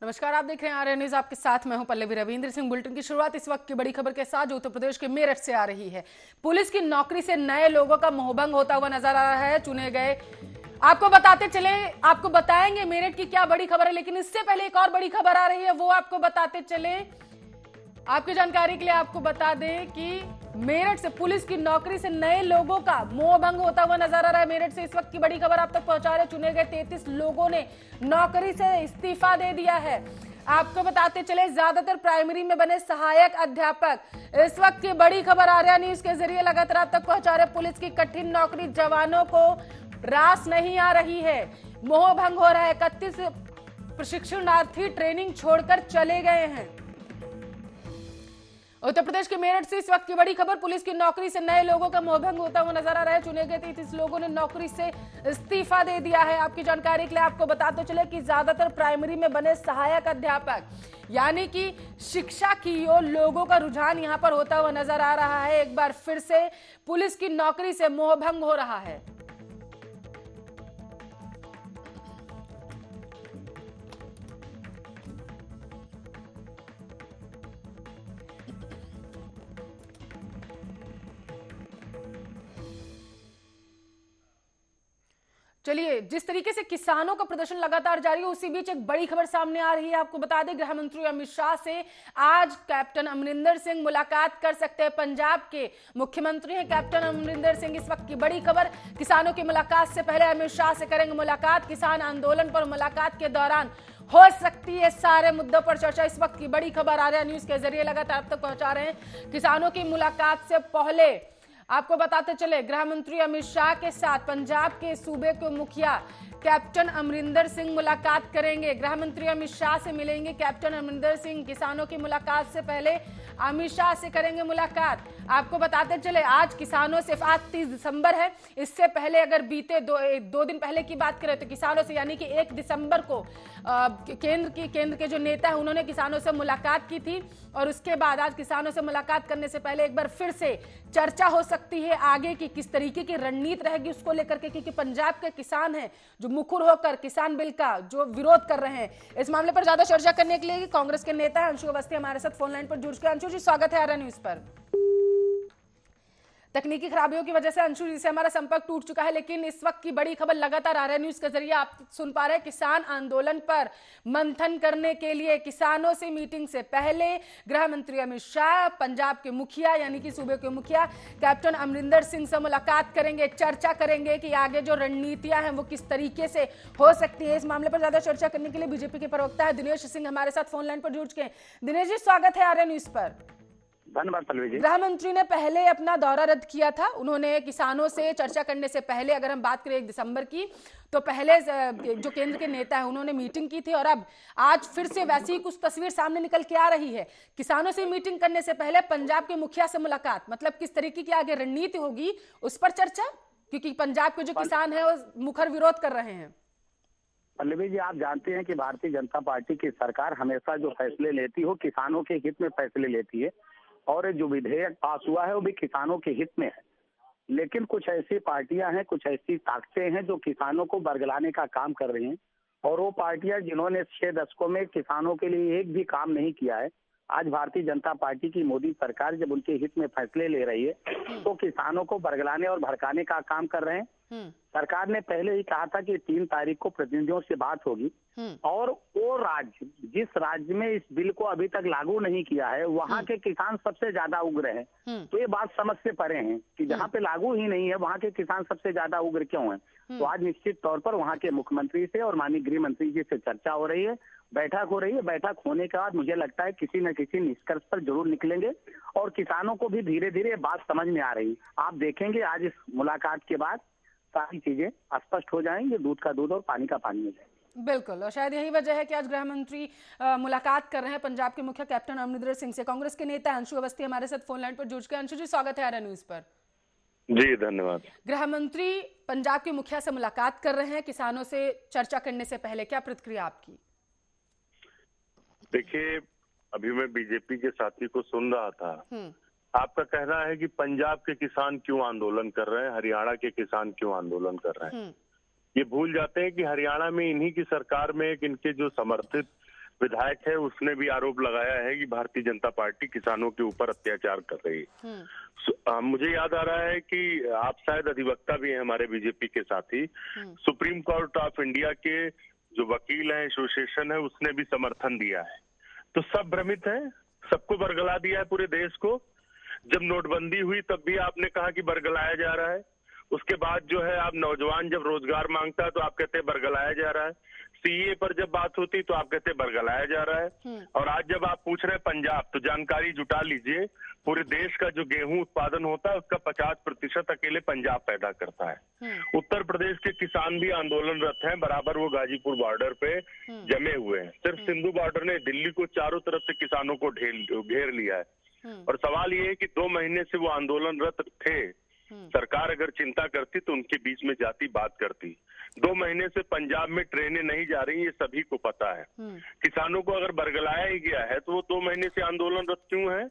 नमस्कार, आप देख रहे हैं आर्य न्यूज। आपके साथ मैं हूं पल्लवी रविंद्र सिंह। बुलेटिन की शुरुआत इस वक्त की बड़ी खबर के साथ जो उत्तर प्रदेश के मेरठ से आ रही है। पुलिस की नौकरी से नए लोगों का मोहभंग होता हुआ नजर आ रहा है। चुने गए आपको बताते चले, आपको बताएंगे मेरठ की क्या बड़ी खबर है, लेकिन इससे पहले एक और बड़ी खबर आ रही है, वो आपको बताते चले। आपकी जानकारी के लिए आपको बता दें कि मेरठ से पुलिस की नौकरी से नए लोगों का मोहभंग होता हुआ नजर आ रहा है। मेरठ से इस वक्त की बड़ी खबर आप तक पहुंचा रहे। चुने गए 33 लोगों ने नौकरी से इस्तीफा दे दिया है। आपको बताते चले, ज्यादातर प्राइमरी में बने सहायक अध्यापक। इस वक्त की बड़ी खबर आर्या न्यूज के जरिए लगातार आप तक पहुंचा रहे। पुलिस की कठिन नौकरी जवानों को रास नहीं आ रही है, मोहभंग हो रहा है। 31 प्रशिक्षणार्थी ट्रेनिंग छोड़कर चले गए हैं। उत्तर प्रदेश के मेरठ से इस वक्त की बड़ी खबर, पुलिस की नौकरी से नए लोगों का मोहभंग होता हुआ नजर आ रहा है। चुने गए 33 लोगों ने नौकरी से इस्तीफा दे दिया है। आपकी जानकारी के लिए आपको बताते चले कि ज्यादातर प्राइमरी में बने सहायक अध्यापक, यानी कि शिक्षा की ओर लोगों का रुझान यहां पर होता हुआ नजर आ रहा है। एक बार फिर से पुलिस की नौकरी से मोहभंग हो रहा है। चलिए, जिस तरीके से किसानों का प्रदर्शन लगातार जारी है, उसी बीच एक बड़ी खबर सामने आ रही है। आपको बता दें, गृह मंत्री अमित शाह से आज कैप्टन अमरिंदर सिंह मुलाकात कर सकते हैं। पंजाब के मुख्यमंत्री हैं कैप्टन अमरिंदर सिंह। इस वक्त की बड़ी खबर, किसानों की मुलाकात से पहले अमित शाह से करेंगे मुलाकात। किसान आंदोलन पर मुलाकात के दौरान हो सकती है सारे मुद्दों पर चर्चा। इस वक्त की बड़ी खबर आर्या न्यूज के जरिए लगातार आप तक पहुंचा रहे हैं। किसानों की मुलाकात से पहले आपको बताते चले, गृह मंत्री अमित शाह के साथ पंजाब के सूबे के मुखिया कैप्टन अमरिंदर सिंह मुलाकात करेंगे। गृह मंत्री अमित शाह से मिलेंगे कैप्टन अमरिंदर सिंह। किसानों की मुलाकात से पहले अमित शाह से करेंगे मुलाकात। आपको बताते चले, आज किसानों से, आज 30 दिसंबर है, इससे पहले अगर बीते दो दिन पहले की बात करें तो किसानों से, यानी कि 1 दिसंबर को केंद्र के जो नेता है उन्होंने किसानों से मुलाकात की थी। और उसके बाद आज किसानों से मुलाकात करने से पहले एक बार फिर से चर्चा हो सकती है आगे की किस तरीके की रणनीति रहेगी उसको लेकर के, क्योंकि पंजाब के किसान हैं जो मुखर होकर किसान बिल का जो विरोध कर रहे हैं। इस मामले पर ज्यादा चर्चा करने के लिए कांग्रेस के नेता अंशु अवस्थी हमारे साथ फोन लाइन पर जुड़ चुके हैं। अंशु जी, स्वागत है आर्या न्यूज पर। तकनीकी खराबियों की वजह से अंशु जी से हमारा संपर्क टूट चुका है, लेकिन इस वक्त की बड़ी खबर लगातार आर्या न्यूज के जरिए आप सुन पा रहे हैं। किसान आंदोलन पर मंथन करने के लिए किसानों से मीटिंग से पहले गृह मंत्री अमित शाह पंजाब के मुखिया, यानी कि सूबे के मुखिया कैप्टन अमरिंदर सिंह से मुलाकात करेंगे। चर्चा करेंगे कि आगे जो रणनीतियां हैं वो किस तरीके से हो सकती है। इस मामले पर ज्यादा चर्चा करने के लिए बीजेपी के प्रवक्ता है दिनेश सिंह हमारे साथ फोन लाइन पर जुड़ चुके हैं। दिनेश जी, स्वागत है आर्या न्यूज पर। धन्यवाद पल्लवी जी। गृह मंत्री ने पहले अपना दौरा रद्द किया था। उन्होंने किसानों से चर्चा करने से पहले, अगर हम बात करें 1 दिसंबर की, तो पहले जो केंद्र के नेता है उन्होंने मीटिंग की थी और अब आज फिर से वैसी ही कुछ तस्वीर सामने निकल के आ रही है। किसानों से मीटिंग करने से पहले पंजाब के मुखिया से मुलाकात, मतलब किस तरीके की आगे रणनीति होगी उस पर चर्चा, क्योंकि पंजाब के जो किसान है वो मुखर विरोध कर रहे हैं। पल्लवी जी, आप जानते हैं कि भारतीय जनता पार्टी की सरकार हमेशा जो फैसले लेती हो किसानों के हित में फैसले लेती है, और जो विधेयक पास हुआ है वो भी किसानों के हित में है। लेकिन कुछ ऐसी पार्टियां हैं, कुछ ऐसी ताकतें हैं जो किसानों को बरगलाने का काम कर रही हैं, और वो पार्टियां जिन्होंने 6 दशकों में किसानों के लिए एक भी काम नहीं किया है, आज भारतीय जनता पार्टी की मोदी सरकार जब उनके हित में फैसले ले रही है तो किसानों को बरगलाने और भड़काने का काम कर रहे हैं। सरकार ने पहले ही कहा था कि 3 तारीख को प्रतिनिधियों से बात होगी, और वो राज्य जिस राज्य में इस बिल को अभी तक लागू नहीं किया है वहाँ के किसान सबसे ज्यादा उग्र हैं। तो ये बात समझ से परे है कि जहाँ पे लागू ही नहीं है वहाँ के किसान सबसे ज्यादा उग्र क्यों हैं। तो आज निश्चित तौर पर वहाँ के मुख्यमंत्री से और माननीय गृह मंत्री जी से चर्चा हो रही है, बैठक हो रही है। बैठक होने के बाद मुझे लगता है किसी न किसी निष्कर्ष पर जरूर निकलेंगे, और किसानों को भी धीरे धीरे बात समझ में आ रही। आप देखेंगे आज इस मुलाकात के बाद सारी चीजें स्पष्ट हो जाएंगी, दूध का दूध और पानी का पानी हो जाएगा। बिल्कुल, और शायद यही वजह है कि आज गृह मंत्री मुलाकात कर रहे हैं पंजाब के मुखिया कैप्टन अमरिंदर सिंह से। कांग्रेस के नेता अंशु अवस्थी हमारे साथ फोन लाइन पर जुड़ चुके हैं। अंशु जी, स्वागत है आर्या न्यूज पर। जी धन्यवाद। गृह मंत्री पंजाब के मुखिया से मुलाकात कर रहे हैं किसानों से चर्चा करने से पहले, क्या प्रतिक्रिया आपकी? देखिए, अभी मैं बीजेपी के साथी को सुन रहा था। आपका कहना है कि पंजाब के किसान क्यों आंदोलन कर रहे हैं, हरियाणा के किसान क्यों आंदोलन कर रहे हैं। ये भूल जाते हैं कि हरियाणा में इन्हीं की सरकार में एक इनके जो समर्थित विधायक है, उसने भी आरोप लगाया है कि भारतीय जनता पार्टी किसानों के ऊपर अत्याचार कर रही है। मुझे याद आ रहा है कि आप शायद अधिवक्ता भी हैं हमारे बीजेपी के साथी। सुप्रीम कोर्ट ऑफ इंडिया के जो वकील हैं, एसोसिएशन है, उसने भी समर्थन दिया है। तो सब भ्रमित है, सबको बरगला दिया है पूरे देश को। जब नोटबंदी हुई तब भी आपने कहा कि बरगलाया जा रहा है। उसके बाद जो है, आप नौजवान जब रोजगार मांगता है तो आप कहते हैं बरगलाया जा रहा है। सीए पर जब बात होती तो आप कहते हैं बरगलाया जा रहा है। और आज जब आप पूछ रहे हैं पंजाब, तो जानकारी जुटा लीजिए, पूरे देश का जो गेहूं उत्पादन होता है उसका 50% अकेले पंजाब पैदा करता है। उत्तर प्रदेश के किसान भी आंदोलनरत हैं, बराबर वो गाजीपुर बॉर्डर पे जमे हुए हैं। सिर्फ सिंधु बॉर्डर ने दिल्ली को चारों तरफ से किसानों को घेर लिया है। और सवाल ये है कि 2 महीने से वो आंदोलनरत थे। सरकार अगर चिंता करती तो उनके बीच में जाती, बात करती। 2 महीने से पंजाब में ट्रेनें नहीं जा रही, ये सभी को पता है। किसानों को अगर बरगलाया ही गया है तो वो 2 महीने से आंदोलनरत क्यों है?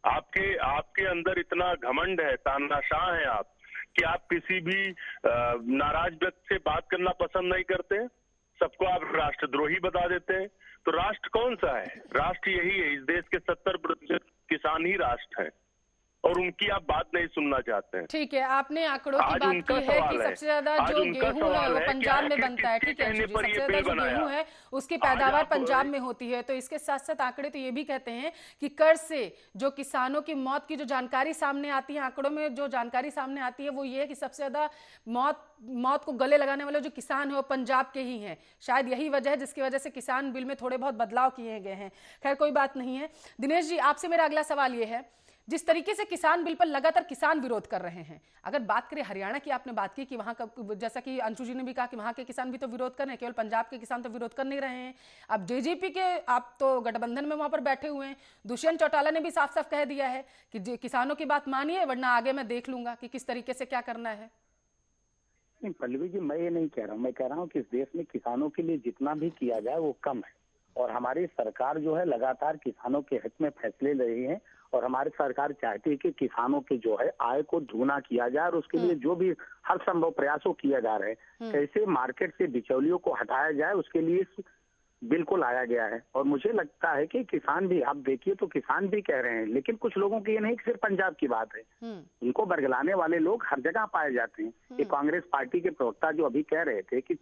आपके अंदर इतना घमंड है, तानाशाह है आप, कि आप किसी भी नाराज व्यक्ति से बात करना पसंद नहीं करते। सबको आप राष्ट्रद्रोही बता देते हैं। तो राष्ट्र कौन सा है? राष्ट्र यही है, इस देश के 70% किसान ही राष्ट्र है, और उनकी आप बात नहीं सुनना चाहते हैं। ठीक है, आपने आंकड़ों की बात की है कि सबसे ज्यादा जो गेहूं है वो पंजाब में बनता है। ठीक है, सबसे ज्यादा जो गेहूं है उसकी पैदावार पंजाब में होती है। तो इसके साथ साथ आंकड़े तो ये भी कहते हैं कि कर्ज से जो किसानों की मौत की जो जानकारी सामने आती है, आंकड़ों में जो जानकारी सामने आती है वो ये है कि सबसे ज्यादा मौत को गले लगाने वाले जो किसान है वो पंजाब के ही हैं। शायद यही वजह है जिसकी वजह से किसान बिल में थोड़े बहुत बदलाव किए गए हैं। खैर कोई बात नहीं है। दिनेश जी, आपसे मेरा अगला सवाल ये है, जिस तरीके से किसान बिल पर लगातार किसान विरोध कर रहे हैं, अगर बात करें हरियाणा की, आपने बात की कि वहां का, जैसा कि अंशु जी ने भी कहा कि वहां के किसान भी तो विरोध कर रहे हैं, केवल पंजाब के किसान तो विरोध कर नहीं रहे हैं। अब जेजेपी के आप तो गठबंधन में वहां पर बैठे हुए हैं। दुष्यंत चौटाला ने भी साफ साफ कह दिया है कि किसानों की बात मानिए वरना आगे मैं देख लूंगा कि किस तरीके से क्या करना है। नहीं पल्लवी जी, मैं ये नहीं कह रहा हूँ। मैं कह रहा हूँ कि इस देश में किसानों के लिए जितना भी किया जाए वो कम है, और हमारी सरकार जो है लगातार किसानों के हित में फैसले ले रही है। और हमारी सरकार चाहती है कि किसानों के जो है आय को दुगना किया जाए, और उसके लिए जो भी हर संभव प्रयासों किए जा रहे हैं, कैसे मार्केट से बिचौलियों को हटाया जाए, उसके लिए बिल्कुल आया गया है। और मुझे लगता है कि किसान भी, आप देखिए तो किसान भी कह रहे हैं, लेकिन कुछ लोगों की ये नहीं कि सिर्फ पंजाब की बात है, इनको बरगलाने वाले लोग हर जगह पाए जाते हैं। ये कांग्रेस पार्टी के प्रवक्ता जो अभी कह रहे थे कि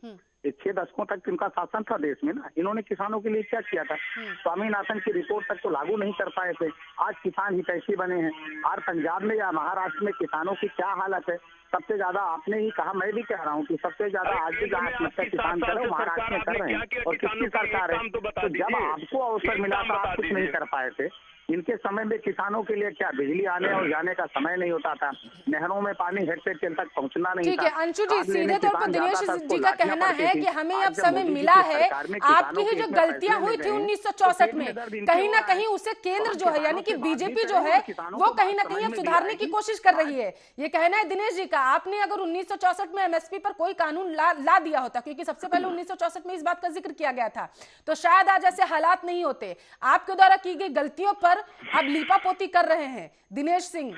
6 दशकों तक इनका शासन था देश में ना, इन्होंने किसानों के लिए क्या किया था? स्वामीनाथन की रिपोर्ट तक तो लागू नहीं कर पाए थे। आज किसान हितैषी बने हैं। और पंजाब में या महाराष्ट्र में किसानों की क्या हालत है? सबसे ज्यादा आपने ही कहा, मैं भी कह रहा हूँ कि सबसे ज्यादा आज भी जहाँ आत्महत्या किसान कर रहे हैं महाराष्ट्र में कर रहे हैं। और किसकी सरकार है? तो जब आपको अवसर मिला था आप कुछ नहीं कर पाए थे। इनके समय में किसानों के लिए क्या बिजली आने और जाने का समय नहीं होता था, नहरों में पानी हेक्टेयर तक पहुंचना नहीं था। ठीक है अंशु जी, सीधे तौर पर दिनेश जी का कहना है कि हमें अब समय मिला है, आपकी ही जो गलतियां हुई थी 1964 में, कहीं ना कहीं उसे केंद्र जो है यानी कि बीजेपी जो है वो कहीं ना कहीं अब सुधारने की कोशिश कर रही है, ये कहना है दिनेश जी का। आपने अगर 1964 में एमएसपी पर कोई कानून ला दिया होता, क्योंकि सबसे पहले 1964 में इस बात का जिक्र किया गया था, तो शायद आज ऐसे हालात नहीं होते। आपके द्वारा की गई गलतियों पर अब लीपापोती कर रहे हैं दिनेश सिंह,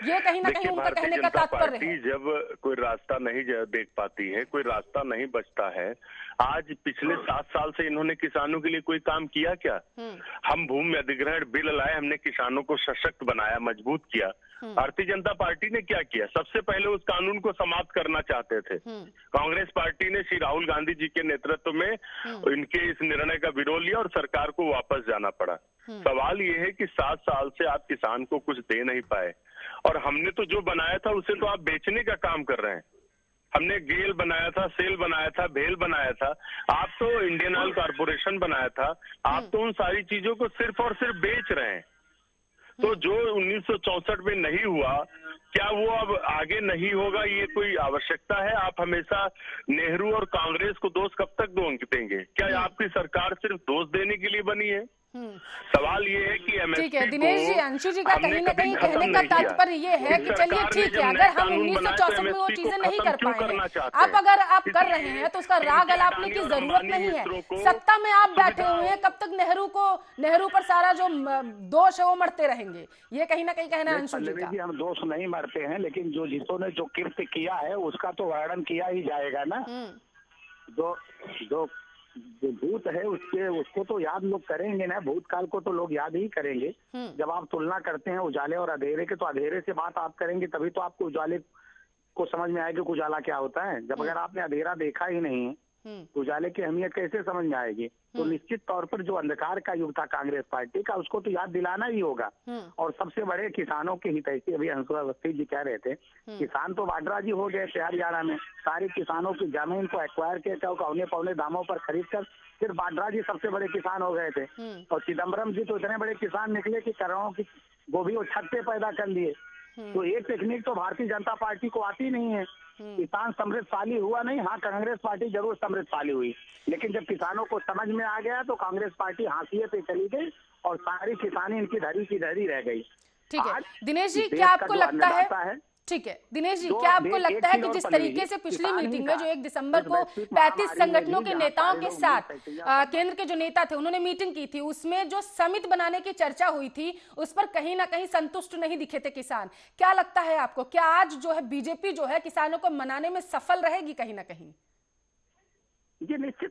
ये कहीं ना कहीं उनका कहने का तात्पर्य है। जब कोई रास्ता नहीं देख पाती है, कोई रास्ता नहीं बचता है। आज पिछले 7 साल से इन्होंने किसानों के लिए कोई काम किया क्या? हम भूमि अधिग्रहण बिल लाए, हमने किसानों को सशक्त बनाया, मजबूत किया। भारतीय जनता पार्टी ने क्या किया? सबसे पहले उस कानून को समाप्त करना चाहते थे। कांग्रेस पार्टी ने श्री राहुल गांधी जी के नेतृत्व में इनके इस निर्णय का विरोध लिया और सरकार को वापस जाना पड़ा। सवाल ये है कि 7 साल से आप किसान को कुछ दे नहीं पाए, और हमने तो जो बनाया था उसे तो आप बेचने का काम कर रहे हैं। हमने गेल बनाया था, सेल बनाया था, भेल बनाया था, आप तो इंडियन ऑयल कॉर्पोरेशन बनाया था। आप तो उन सारी चीजों को सिर्फ और सिर्फ बेच रहे हैं। तो जो 1964 में नहीं हुआ, क्या वो अब आगे नहीं होगा? ये कोई आवश्यकता है? आप हमेशा नेहरू और कांग्रेस को दोष कब तक देंगे? क्या आपकी सरकार सिर्फ दोष देने के लिए बनी है? सवाल ये है कि एमएसपी ठीक है दिनेश जी, अंशु जी का कहीं ना कहीं कहने का तात्पर्य ये है कि चलिए ठीक है, अगर हम 1964 में वो चीजें नहीं कर पाए हैं, अब अगर आप कर रहे हैं तो उसका राग अलापने की जरूरत नहीं है। सत्ता में आप बैठे हुए हैं, कब तक नेहरू पर सारा जो दोष है वो मरते रहेंगे, ये कहीं ना कहीं कहना है अंशु जी का। हम दोष नहीं मरते हैं, लेकिन जो जिसों ने जो कृत्य किया है उसका तो वर्णन किया ही जाएगा ना। जो भूत है उसको तो याद लोग करेंगे ना, भूतकाल को तो लोग याद ही करेंगे। जब आप तुलना करते हैं उजाले और अंधेरे के, तो अंधेरे से बात आप करेंगे तभी तो आपको उजाले को समझ में आएगी कि उजाला क्या होता है। जब अगर आपने अंधेरा देखा ही नहीं है तो उजाले की अहमियत कैसे समझ में आएगी। तो निश्चित तौर पर जो अंधकार का युग था कांग्रेस पार्टी का, उसको तो याद दिलाना ही होगा। और सबसे बड़े किसानों के हितैषी, अभी हंसुआ अवस्थी जी कह रहे थे, किसान तो वाड्रा जी हो गए थे हरियाणा में, सारे किसानों की जमीन को एक्वायर के औने पौने दामों पर खरीद कर फिर वाड्रा जी सबसे बड़े किसान हो गए थे। और चिदम्बरम जी तो इतने बड़े किसान निकले कि करोड़ों की गोभी वो छत पे पैदा कर लिए। तो ये टेक्निक तो भारतीय जनता पार्टी को आती नहीं है। किसान समृद्धशाली हुआ नहीं, हाँ कांग्रेस पार्टी जरूर समृद्धशाली हुई, लेकिन जब किसानों को समझ में आ गया तो कांग्रेस पार्टी हाशिए पे चली गई और सारी किसानी इनकी धरी की धरी रह गई। ठीक है दिनेश जी, क्या आपको लगता है, ठीक है दिनेश जी, क्या आपको लगता है कि जिस तरीके से पिछली मीटिंग में जो 1 दिसंबर को 35 संगठनों के नेताओं के साथ केंद्र के जो नेता थे उन्होंने मीटिंग की थी, उसमें जो समिति बनाने की चर्चा हुई थी उस पर कहीं ना कहीं संतुष्ट नहीं दिखे थे किसान, क्या लगता है आपको, क्या आज जो है बीजेपी जो है किसानों को मनाने में सफल रहेगी कहीं ना कहीं? ये निश्चित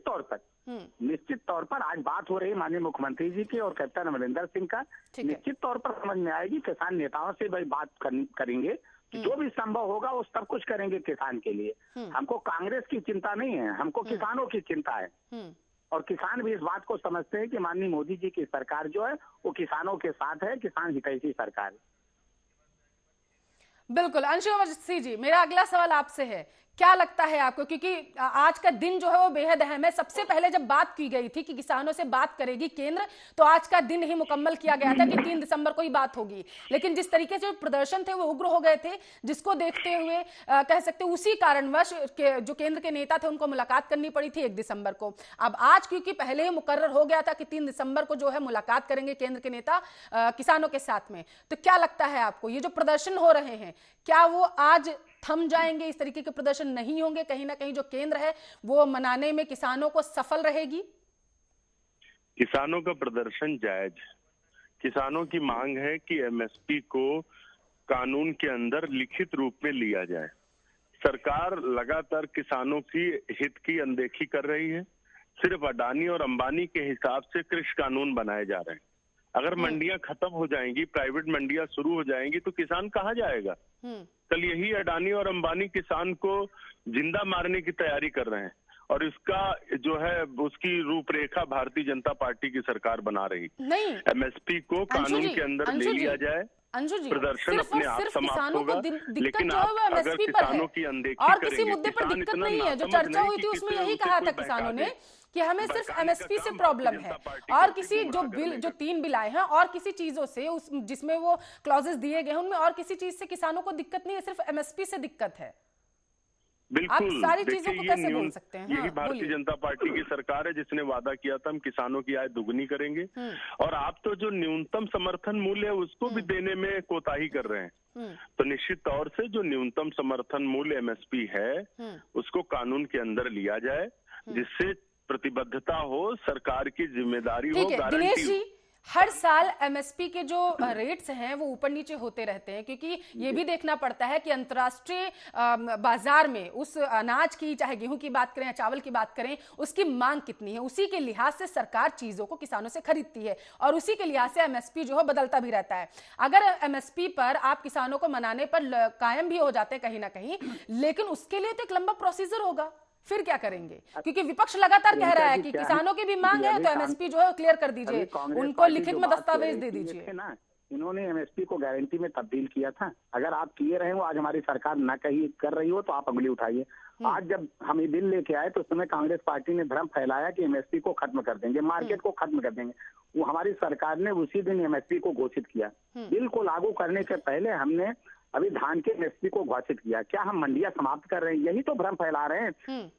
तौर पर आज बात हो रही है माननीय मुख्यमंत्री जी की और कैप्टन अमरिंदर सिंह का, निश्चित तौर पर समझ में आएगी। किसान नेताओं से भाई बात करेंगे, जो भी संभव होगा वो सब कुछ करेंगे किसान के लिए। हमको कांग्रेस की चिंता नहीं है, हमको किसानों की चिंता है। और किसान भी इस बात को समझते हैं कि माननीय मोदी जी की सरकार जो है वो किसानों के साथ है, किसान हितैषी सरकार है। बिल्कुल। अंशु अवस्थी जी, मेरा अगला सवाल आपसे है, क्या लगता है आपको, क्योंकि आज का दिन जो है वो बेहद अहम है, सबसे पहले जब बात की गई थी कि किसानों से बात करेगी केंद्र, तो आज का दिन ही मुकम्मल किया गया था कि 3 दिसंबर को ही बात होगी, लेकिन जिस तरीके से प्रदर्शन थे वो उग्र हो गए थे, जिसको देखते हुए कह सकते उसी कारणवश जो केंद्र के नेता थे उनको मुलाकात करनी पड़ी थी 1 दिसंबर को। अब आज क्योंकि पहले ही मुकर्रर हो गया था कि 3 दिसंबर को जो है मुलाकात करेंगे केंद्र के नेता किसानों के साथ में, तो क्या लगता है आपको ये जो प्रदर्शन हो रहे हैं क्या वो आज थम जाएंगे, इस तरीके के प्रदर्शन नहीं होंगे, कहीं ना कहीं जो केंद्र है वो मनाने में किसानों को सफल रहेगी? किसानों का प्रदर्शन जायज, किसानों की मांग है कि एमएसपी को कानून के अंदर लिखित रूप में लिया जाए। सरकार लगातार किसानों की हित की अनदेखी कर रही है, सिर्फ अडानी और अंबानी के हिसाब से कृषि कानून बनाए जा रहे हैं। अगर मंडियां खत्म हो जाएंगी, प्राइवेट मंडियां शुरू हो जाएंगी तो किसान कहाँ जाएगा? कल यही अडानी और अंबानी किसान को जिंदा मारने की तैयारी कर रहे हैं और इसका जो है उसकी रूपरेखा भारतीय जनता पार्टी की सरकार बना रही। नहीं, एमएसपी को कानून के अंदर ले लिया जाए, अंशु जी, प्रदर्शन अपने आप समाप्त होगा, लेकिन आप अगर किसानों की अनदेखी और किसी मुद्दे पर दिक्कत नहीं है। जो चर्चा हुई थी उसमें यही कहा था किसानों ने कि हमें सिर्फ एमएसपी से प्रॉब्लम है और किसी जो 3 बिल आए हैं और किसी चीजों से जिसमें वो क्लॉजेस दिए गए हैं उनमें और किसी चीज से किसानों को दिक्कत नहीं है, सिर्फ एमएसपी से दिक्कत है। बिल्कुल, आप सारी चीजों को कैसे बोल सकते हैं? यही भारतीय जनता पार्टी की सरकार है जिसने वादा किया था हम किसानों की आय दुगनी करेंगे और आप तो जो न्यूनतम समर्थन मूल्य है उसको भी देने में कोताही कर रहे हैं। तो निश्चित तौर से जो न्यूनतम समर्थन मूल्य एमएसपी है उसको कानून के अंदर लिया जाए, जिससे प्रतिबद्धता हो, सरकार की जिम्मेदारी हो, गारंटी हो। हर साल एमएसपी के जो रेट्स हैं वो ऊपर नीचे होते रहते हैं, क्योंकि ये भी देखना पड़ता है कि अंतर्राष्ट्रीय बाजार में उस अनाज की, चाहे गेहूं की बात करें या चावल की बात करें, उसकी मांग कितनी है, उसी के लिहाज से सरकार चीजों को किसानों से खरीदती है और उसी के लिहाज से एमएसपी जो है बदलता भी रहता है। अगर एमएसपी पर आप किसानों को मनाने पर कायम भी हो जाते हैं कहीं ना कहीं, लेकिन उसके लिए तो एक लंबा प्रोसीजर होगा, फिर क्या करेंगे? क्योंकि विपक्ष लगातार कह रहा है कि किसानों की भी मांग है तो एमएसपी जो है क्लियर कर दीजिए, उनको लिखित में दस्तावेज दे दीजिए ना। इन्होंने एमएसपी को गारंटी में तब्दील किया था, अगर आप किए रहे हो, आज हमारी सरकार ना कही कर रही हो तो आप अंगुली उठाइए। आज जब हम ये बिल लेके आए तो उस समय कांग्रेस पार्टी ने भ्रम फैलाया कि एमएसपी को खत्म कर देंगे, मार्केट को खत्म कर देंगे। वो हमारी सरकार ने उसी दिन एमएसपी को घोषित किया। बिल को लागू करने के पहले हमने अभी धान के एमएसपी को घोषित किया। क्या हम मंडियां समाप्त कर रहे हैं? यही तो भ्रम फैला रहे हैं।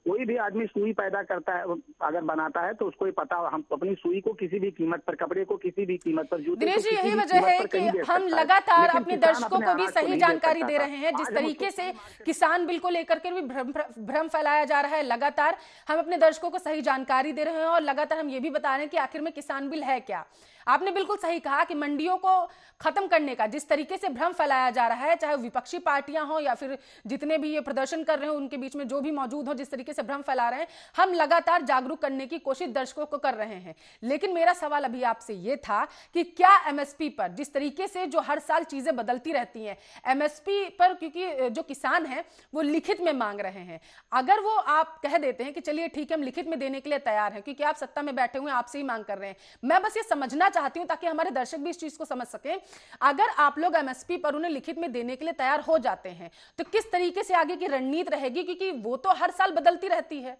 कोई भी आदमी सुई पैदा करता है, अगर बनाता है तो उसको ही पता, हम अपनी सुई को किसी भी कीमत पर, कपड़े को किसी भी कीमत पर, जूते को किसी यही वजह है कि हम लगातार अपने दर्शकों को भी सही जानकारी दे रहे हैं। जिस तरीके से किसान बिल को लेकर के भी भ्रम फैलाया जा रहा है, लगातार हम अपने दर्शकों को सही जानकारी दे रहे हैं और लगातार हम ये भी बता रहे हैं कि आखिर में किसान बिल है क्या। आपने बिल्कुल सही कहा कि मंडियों को खत्म करने का जिस तरीके से भ्रम फैलाया जा रहा है, चाहे विपक्षी पार्टियां हो या फिर जितने भी ये प्रदर्शन कर रहे हो उनके बीच में जो भी मौजूद हो, जिस तरीके से भ्रम फैला रहे हैं, हम लगातार जागरूक करने की कोशिश दर्शकों को कर रहे हैं। लेकिन मेरा सवाल अभी आपसे ये था कि क्या एमएसपी पर, जिस तरीके से जो हर साल चीजें बदलती रहती हैं, एमएसपी पर क्योंकि जो किसान है वो लिखित में मांग रहे हैं, अगर वो आप कह देते हैं कि चलिए ठीक है हम लिखित में देने के लिए तैयार हैं क्योंकि आप सत्ता में बैठे हुए हैं, आपसे ही मांग कर रहे हैं, मैं बस ये समझना चाहती हूं ताकि हमारे दर्शक भी इस चीज को समझ सकें, अगर आप लोग एमएसपी पर उन्हें लिखित में देने के लिए तैयार हो जाते हैं तो किस तरीके से आगे की रणनीति रहेगी, क्योंकि वो तो हर साल बदलती रहती है।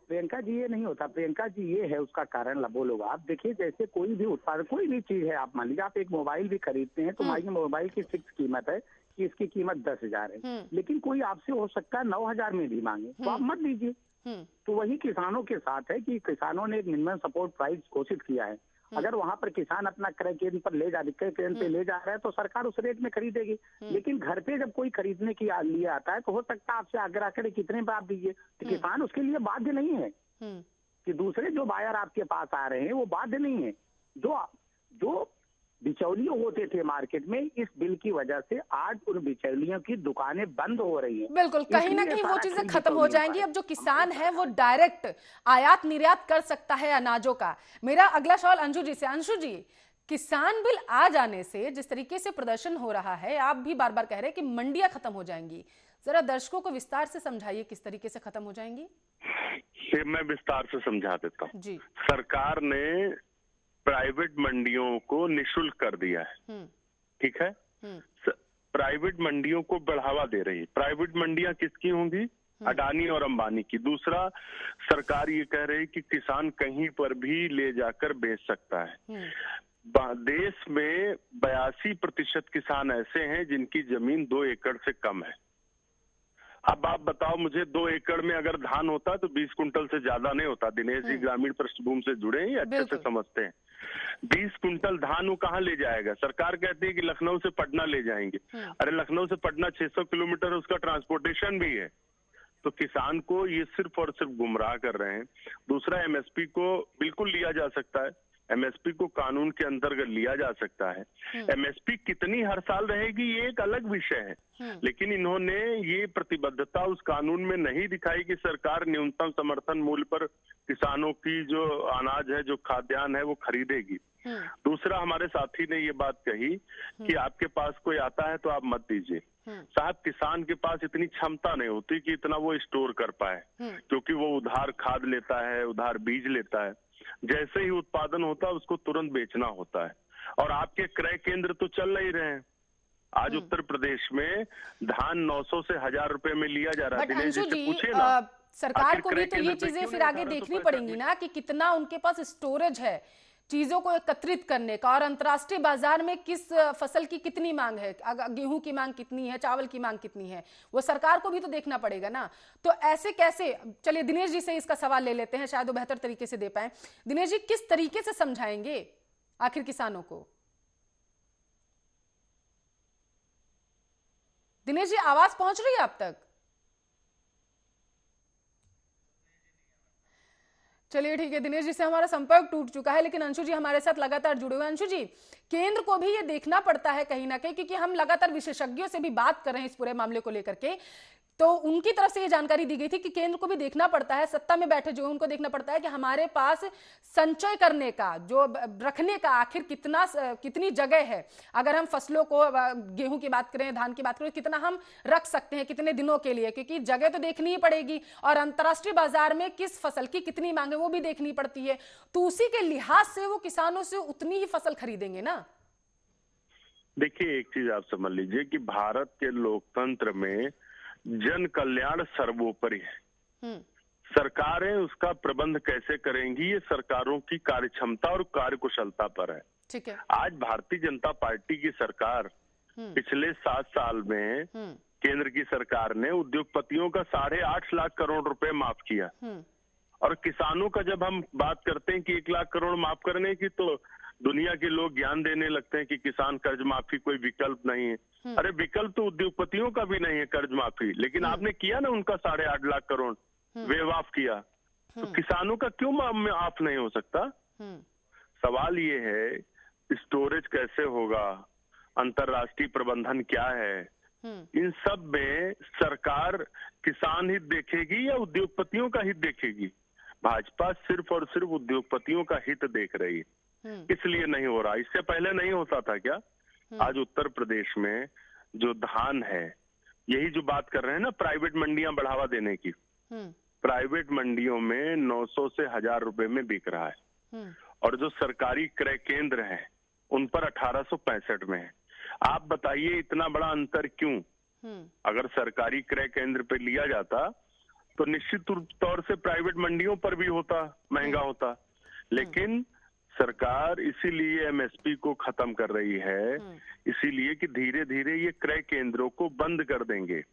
प्रियंका जी ये नहीं होता, प्रियंका जी ये है उसका कारण बोलोगा। आप देखिए जैसे कोई भी उत्पाद, कोई भी चीज है, आप मान लीजिए आप एक मोबाइल भी खरीदते हैं तो मान मोबाइल की फिक्स कीमत है कि इसकी कीमत 10,000 है, लेकिन कोई आपसे हो सकता है 9,000 में भी मांगे तो आप मत दीजिए। तो वही किसानों के साथ है कि किसानों ने एक मिनिमम सपोर्ट प्राइस घोषित किया है, अगर वहां पर किसान अपना क्रय केंद्र पर ले जा रहा है तो सरकार उस रेट में खरीदेगी। लेकिन घर पे जब कोई खरीदने के लिए आता है तो हो सकता है आपसे आग्रह करे कितने पे आप दीजिए, तो किसान उसके लिए बाध्य नहीं है कि दूसरे जो बायर आपके पास आ रहे हैं वो बाध्य नहीं है। जो बिचौलियों होते थे मार्केट में, इस बिल की वजह से आज उन बिचौलियों की दुकानें बंद हो रही हैं। बिल्कुल, कहीं ना कहीं वो चीजें खत्म हो जाएंगी। अब जो किसान है वो डायरेक्ट आयात निर्यात कर सकता है अनाजों का। मेरा अगला सवाल अंशु जी से। अंशु जी, किसान बिल आ जाने से जिस तरीके से प्रदर्शन हो रहा है, आप भी बार बार कह रहे हैं कि मंडियां खत्म हो जाएंगी, जरा दर्शकों को विस्तार से समझाइए किस तरीके से खत्म हो जाएंगी। मैं विस्तार से समझा देता हूँ जी। सरकार ने प्राइवेट मंडियों को निशुल्क कर दिया है, ठीक है। प्राइवेट मंडियों को बढ़ावा दे रही है। प्राइवेट मंडियां किसकी होंगी? अडानी और अंबानी की। दूसरा, सरकार ये कह रही है कि किसान कहीं पर भी ले जाकर बेच सकता है। देश में 82% किसान ऐसे हैं जिनकी जमीन 2 एकड़ से कम है। अब आप बताओ मुझे, 2 एकड़ में अगर धान होता तो 20 कुंटल से ज्यादा नहीं होता। दिनेश जी ग्रामीण पृष्ठभूमि से जुड़े हैं, अच्छे से समझते हैं। 20 कुंटल धान वो कहाँ ले जाएगा? सरकार कहती है कि लखनऊ से पटना ले जाएंगे। अरे लखनऊ से पटना 600 किलोमीटर, उसका ट्रांसपोर्टेशन भी है। तो किसान को ये सिर्फ और सिर्फ गुमराह कर रहे हैं। दूसरा, एमएसपी को बिल्कुल लिया जा सकता है, एमएसपी को कानून के अंतर्गत लिया जा सकता है। एमएसपी कितनी हर साल रहेगी ये एक अलग विषय है, लेकिन इन्होंने ये प्रतिबद्धता उस कानून में नहीं दिखाई कि सरकार न्यूनतम समर्थन मूल्य पर किसानों की जो अनाज है, जो खाद्यान्न है, वो खरीदेगी। दूसरा, हमारे साथी ने ये बात कही कि आपके पास कोई आता है तो आप मत दीजिए। साहब, किसान के पास इतनी क्षमता नहीं होती कि इतना वो स्टोर कर पाए, क्योंकि वो उधार खाद लेता है, उधार बीज लेता है। जैसे ही उत्पादन होता है उसको तुरंत बेचना होता है। और आपके क्रय केंद्र तो चल नहीं रहे हैं। आज उत्तर प्रदेश में धान 900 से 1000 रुपए में लिया जा रहा है। पूछिए ना, सरकार को भी तो ये चीजें फिर आगे देखनी पड़ेंगी ना कि कितना उनके पास स्टोरेज है चीजों को एकत्रित करने का, और अंतर्राष्ट्रीय बाजार में किस फसल की कितनी मांग है, गेहूं की मांग कितनी है, चावल की मांग कितनी है, वो सरकार को भी तो देखना पड़ेगा ना। तो ऐसे कैसे? चलिए दिनेश जी से इसका सवाल ले लेते हैं, शायद वो बेहतर तरीके से दे पाए। दिनेश जी, किस तरीके से समझाएंगे आखिर किसानों को? दिनेश जी, आवाज पहुंच रही है आप तक? चलिए ठीक है, दिनेश जी से हमारा संपर्क टूट चुका है, लेकिन अंशु जी हमारे साथ लगातार जुड़े हुए हैं। अंशु जी, केंद्र को भी ये देखना पड़ता है कहीं ना कहीं, क्योंकि हम लगातार विशेषज्ञों से भी बात कर रहे हैं इस पूरे मामले को लेकर के, तो उनकी तरफ से ये जानकारी दी गई थी कि केंद्र को भी देखना पड़ता है, सत्ता में बैठे जो उनको देखना पड़ता है कि हमारे पास संचय करने का, जो रखने का आखिर कितनी जगह है। अगर हम फसलों को, गेहूं की बात करें, धान की बात करें, कितना हम रख सकते हैं, कितने दिनों के लिए, क्योंकि जगह तो देखनी ही पड़ेगी, और अंतर्राष्ट्रीय बाजार में किस फसल की कितनी मांग है वो भी देखनी पड़ती है। तो उसी के लिहाज से वो किसानों से उतनी ही फसल खरीदेंगे ना। देखिए, एक चीज आप समझ लीजिए कि भारत के लोकतंत्र में जन कल्याण सर्वोपरि है। सरकारें उसका प्रबंध कैसे करेंगी, ये सरकारों की कार्यक्षमता और कार्यकुशलता पर है। ठीक है। आज भारतीय जनता पार्टी की सरकार पिछले 7 साल में केंद्र की सरकार ने उद्योगपतियों का 8.5 लाख करोड़ रुपए माफ किया, और किसानों का जब हम बात करते हैं कि 1 लाख करोड़ माफ करने की, तो दुनिया के लोग ज्ञान देने लगते हैं कि किसान कर्ज माफी कोई विकल्प नहीं है। अरे विकल्प तो उद्योगपतियों का भी नहीं है कर्ज माफी, लेकिन आपने किया ना उनका 8.5 लाख करोड़ वेवाफ किया, तो किसानों का क्यों माफ नहीं हो सकता? सवाल ये है, स्टोरेज कैसे होगा, अंतरराष्ट्रीय प्रबंधन क्या है, इन सब में सरकार किसान हित देखेगी या उद्योगपतियों का हित देखेगी? भाजपा सिर्फ और सिर्फ उद्योगपतियों का हित देख रही है, इसलिए नहीं हो रहा। इससे पहले नहीं होता था क्या? आज उत्तर प्रदेश में जो धान है, यही जो बात कर रहे हैं ना, प्राइवेट मंडियां बढ़ावा देने की, प्राइवेट मंडियों में 900 से 1000 रुपए में बिक रहा है, और जो सरकारी क्रय केंद्र हैं उन पर 1865 में है। आप बताइए इतना बड़ा अंतर क्यों? अगर सरकारी क्रय केंद्र पे लिया जाता तो निश्चित तौर से प्राइवेट मंडियों पर भी होता, महंगा होता। लेकिन सरकार इसीलिए एमएसपी को खत्म कर रही है, इसीलिए कि धीरे धीरे ये क्रय केंद्रों को बंद कर देंगे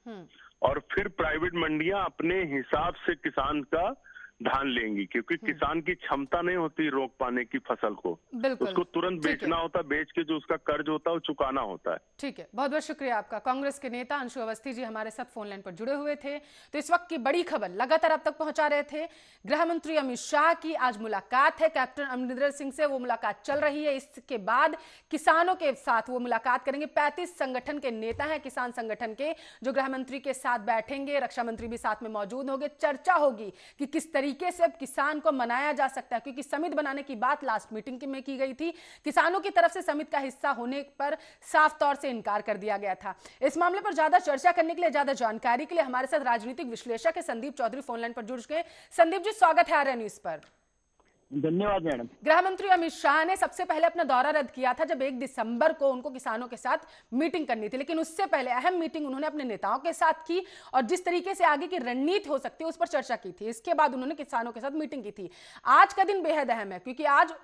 और फिर प्राइवेट मंडियां अपने हिसाब से किसान का धान लेंगी, क्योंकि किसान की क्षमता नहीं होती रोक पाने की फसल को, उसको तुरंत बेचना होता, बेच के जो उसका कर्ज होता है वो चुकाना होता है। ठीक है, बहुत बहुत शुक्रिया आपका। कांग्रेस के नेता अंशु अवस्थी जी हमारे साथ फोन लाइन पर जुड़े हुए थे। तो इस वक्त की बड़ी खबर लगातार अब तक पहुंचा रहे थे, गृह मंत्री अमित शाह की आज मुलाकात है कैप्टन अमरिंदर सिंह से, वो मुलाकात चल रही है। इसके बाद किसानों के साथ वो मुलाकात करेंगे। 35 संगठन के नेता हैं किसान संगठन के, जो गृह मंत्री के साथ बैठेंगे। रक्षा मंत्री भी साथ में मौजूद होंगे। चर्चा होगी कि किस तरीके से अब किसान को मनाया जा सकता है, क्योंकि समिट बनाने की बात लास्ट मीटिंग में की गई थी। किसानों की तरफ से समिट का हिस्सा होने पर साफ तौर से इनकार कर दिया गया था। इस मामले पर ज्यादा चर्चा करने के लिए, ज्यादा जानकारी के लिए हमारे साथ राजनीतिक विश्लेषक है संदीप चौधरी फोन लाइन पर जुड़ गए। संदीप जी, स्वागत है आर्या न्यूज पर। धन्यवाद मैडम। गृह मंत्री अमित शाह ने सबसे पहले अपना दौरा रद्द किया था जब 1 दिसंबर को उनको किसानों के साथ मीटिंग करनी थी, लेकिन उससे पहले अहम मीटिंग उन्होंने अपने नेताओं के साथ की और जिस तरीके से आगे की रणनीति हो सकती है उस पर चर्चा की थी। इसके बाद उन्होंने किसानों के साथ मीटिंग की थी। आज का दिन बेहद अहम है, क्योंकि आज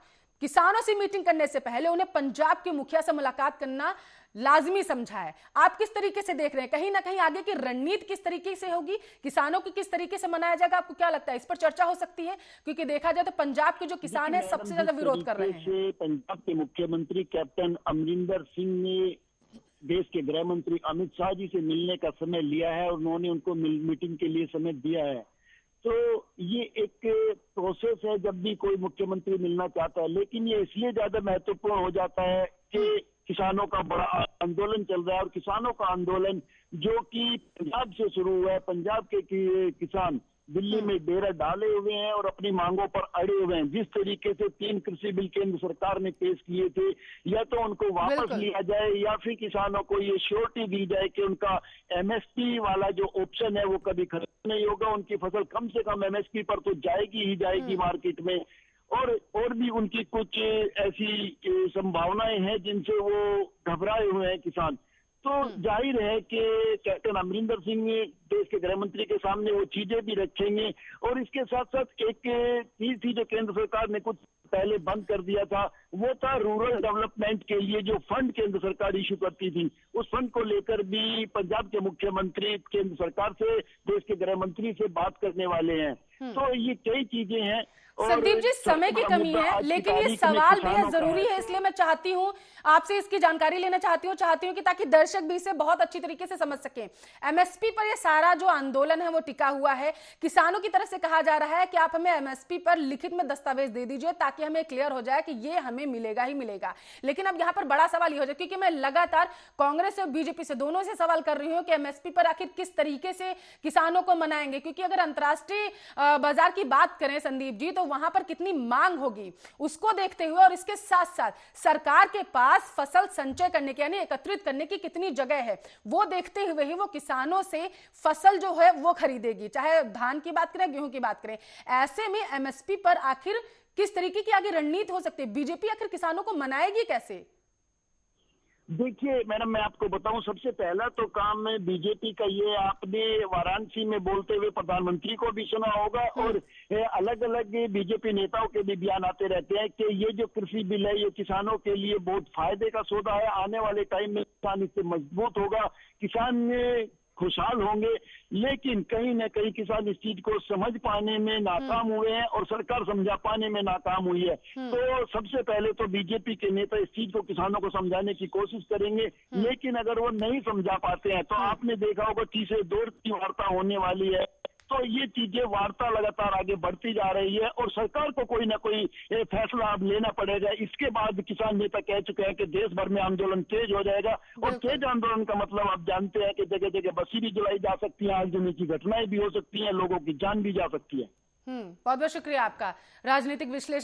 किसानों से मीटिंग करने से पहले उन्हें पंजाब के मुखिया से मुलाकात करना लाजमी समझा है। आप किस तरीके से देख रहे हैं, कहीं ना कहीं आगे की रणनीति किस तरीके से होगी, किसानों की किस तरीके से मनाया जाएगा, आपको क्या लगता है? इस पर चर्चा हो सकती है, क्योंकि देखा जाए तो पंजाब के जो किसान है सबसे ज्यादा विरोध कर रहे हैं। पंजाब के मुख्यमंत्री कैप्टन अमरिंदर सिंह ने देश के गृह मंत्री अमित शाह जी से मिलने का समय लिया है और उन्होंने उनको मीटिंग के लिए समय दिया है। तो ये एक प्रोसेस है जब भी कोई मुख्यमंत्री मिलना चाहता है, लेकिन ये इसलिए ज्यादा महत्वपूर्ण हो जाता है कि किसानों का बड़ा आंदोलन चल रहा है और किसानों का आंदोलन जो कि पंजाब से शुरू हुआ है। पंजाब के किसान दिल्ली में डेरा डाले हुए हैं और अपनी मांगों पर अड़े हुए हैं। जिस तरीके से 3 कृषि बिल केंद्र सरकार ने पेश किए थे, या तो उनको वापस लिया जाए या फिर किसानों को ये श्योरिटी दी जाए कि उनका एमएसपी वाला जो ऑप्शन है वो कभी खत्म नहीं होगा, उनकी फसल कम से कम एमएसपी पर तो जाएगी ही जाएगी मार्केट में। और भी उनकी कुछ ऐसी संभावनाएं हैं जिनसे वो घबराए हुए हैं किसान। तो जाहिर है कि कैप्टन अमरिंदर सिंह देश के गृह मंत्री के सामने वो चीजें भी रखेंगे। और इसके साथ साथ एक चीज थी जो केंद्र सरकार ने कुछ पहले बंद कर दिया था, वो था रूरल डेवलपमेंट के लिए जो फंड केंद्र सरकार इशू करती थी। उस फंड को लेकर भी पंजाब के मुख्यमंत्री केंद्र सरकार से, देश के गृह मंत्री से बात करने वाले हैं। तो ये कई चीजें हैं। संदीप जी, समय की कमी है, लेकिन ये सवाल बेहद जरूरी है, इसलिए मैं चाहती हूं आपसे इसकी जानकारी लेना चाहती हूं कि ताकि दर्शक भी इसे बहुत अच्छी तरीके से समझ सकें। एमएसपी पर ये सारा जो आंदोलन है वो टिका हुआ है। किसानों की तरफ से कहा जा रहा है कि आप हमें एमएसपी पर लिखित में दस्तावेज दे दीजिए ताकि हमें क्लियर हो जाए कि ये हमें मिलेगा ही मिलेगा। लेकिन अब यहाँ पर बड़ा सवाल ये हो जाए, क्योंकि मैं लगातार कांग्रेस और बीजेपी से दोनों से सवाल कर रही हूँ कि एमएसपी पर आखिर किस तरीके से किसानों को मनाएंगे, क्योंकि अगर अंतरराष्ट्रीय बाजार की बात करें संदीप जी, तो वहां पर कितनी मांग होगी उसको देखते हुए, और इसके साथ साथ सरकार के पास फसल संचय करने की यानी एकत्रित करने की कितनी जगह है वो देखते हुए ही वो किसानों से फसल जो है वो खरीदेगी, चाहे धान की बात करें, गेहूं की बात करें। ऐसे में एमएसपी पर आखिर किस तरीके की आगे रणनीति हो सकती है? बीजेपी आखिर किसानों को मनाएगी कैसे? देखिए मैडम, मैं आपको बताऊं, सबसे पहला तो काम है बीजेपी का ये, आपने वाराणसी में बोलते हुए प्रधानमंत्री को भी सुना होगा और अलग अलग बीजेपी नेताओं के भी बयान आते रहते हैं कि ये जो कृषि बिल है ये किसानों के लिए बहुत फायदे का सौदा है। आने वाले टाइम में किसान इससे मजबूत होगा, किसान खुशहाल होंगे। लेकिन कहीं ना कहीं किसान इस चीज को समझ पाने में नाकाम हुए हैं और सरकार समझा पाने में नाकाम हुई है। तो सबसे पहले तो बीजेपी के नेता इस चीज को किसानों को समझाने की कोशिश करेंगे, लेकिन अगर वो नहीं समझा पाते हैं तो आपने देखा होगा तीसरे दौर की वार्ता होने वाली है, तो ये चीजें वार्ता लगातार आगे बढ़ती जा रही है और सरकार को कोई ना कोई फैसला अब लेना पड़ेगा। इसके बाद किसान नेता कह चुके हैं कि देश भर में आंदोलन तेज हो जाएगा और तेज आंदोलन का मतलब आप जानते हैं कि जगह जगह बसें भी जलाई जा सकती हैं, आगजनी की घटनाएं भी हो सकती हैं, लोगों की जान भी जा सकती है। बहुत बहुत शुक्रिया आपका राजनीतिक विश्लेषक